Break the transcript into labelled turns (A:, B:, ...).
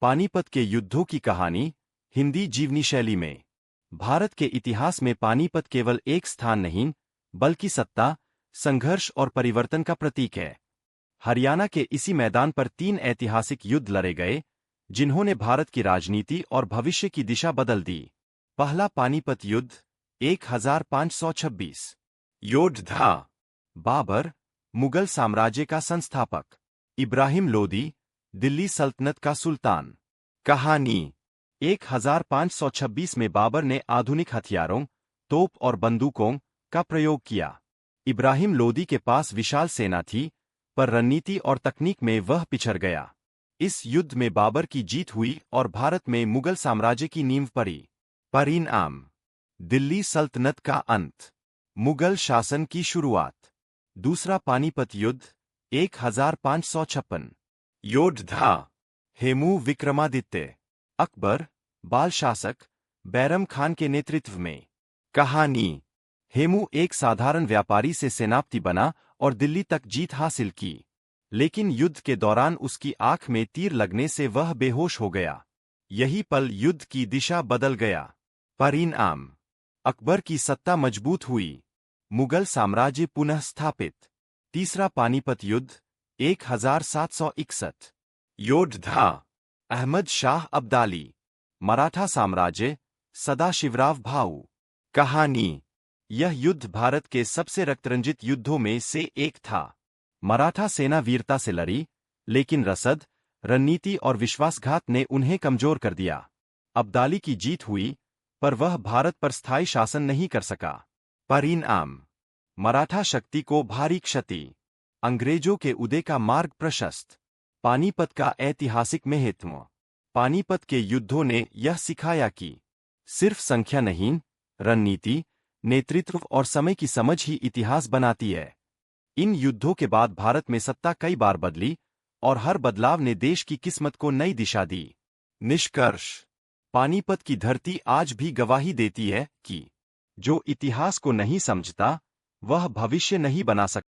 A: पानीपत के युद्धों की कहानी हिंदी जीवनी शैली में। भारत के इतिहास में पानीपत केवल एक स्थान नहीं, बल्कि सत्ता, संघर्ष और परिवर्तन का प्रतीक है। हरियाणा के इसी मैदान पर 3 ऐतिहासिक युद्ध लड़े गए, जिन्होंने भारत की राजनीति और भविष्य की दिशा बदल दी। पहला पानीपत युद्ध 1526। योद्धा बाबर, मुगल साम्राज्य का संस्थापक। इब्राहिम लोदी, दिल्ली सल्तनत का सुल्तान। कहानी 1526 में बाबर ने आधुनिक हथियारों, तोप और बंदूकों का प्रयोग किया। इब्राहिम लोदी के पास विशाल सेना थी, पर रणनीति और तकनीक में वह पिछड़ गया। इस युद्ध में बाबर की जीत हुई और भारत में मुगल साम्राज्य की नींव पड़ी। परिणाम: दिल्ली सल्तनत का अंत, मुगल शासन की शुरुआत। दूसरा पानीपत युद्ध 1556। योद्धा हेमू विक्रमादित्य, अकबर, बाल शासक, बैरम खान के नेतृत्व में। कहानी: हेमू एक साधारण व्यापारी से सेनापति बना और दिल्ली तक जीत हासिल की, लेकिन युद्ध के दौरान उसकी आंख में तीर लगने से वह बेहोश हो गया। यही पल युद्ध की दिशा बदल गया। परिणाम: अकबर की सत्ता मजबूत हुई, मुगल साम्राज्य पुनः स्थापित। तीसरा पानीपत युद्ध 1761। योद्धा अहमद शाह अब्दाली, मराठा साम्राज्य, सदाशिवराव भाऊ। कहानी: यह युद्ध भारत के सबसे रक्तरंजित युद्धों में से एक था। मराठा सेना वीरता से लड़ी, लेकिन रसद, रणनीति और विश्वासघात ने उन्हें कमजोर कर दिया। अब्दाली की जीत हुई, पर वह भारत पर स्थायी शासन नहीं कर सका। परिणाम: मराठा शक्ति को भारी क्षति, अंग्रेजों के उदय का मार्ग प्रशस्त। पानीपत का ऐतिहासिक महत्व: पानीपत के युद्धों ने यह सिखाया कि सिर्फ संख्या नहीं, रणनीति, नेतृत्व और समय की समझ ही इतिहास बनाती है। इन युद्धों के बाद भारत में सत्ता कई बार बदली, और हर बदलाव ने देश की किस्मत को नई दिशा दी। निष्कर्ष: पानीपत की धरती आज भी गवाही देती है कि जो इतिहास को नहीं समझता, वह भविष्य नहीं बना सकता।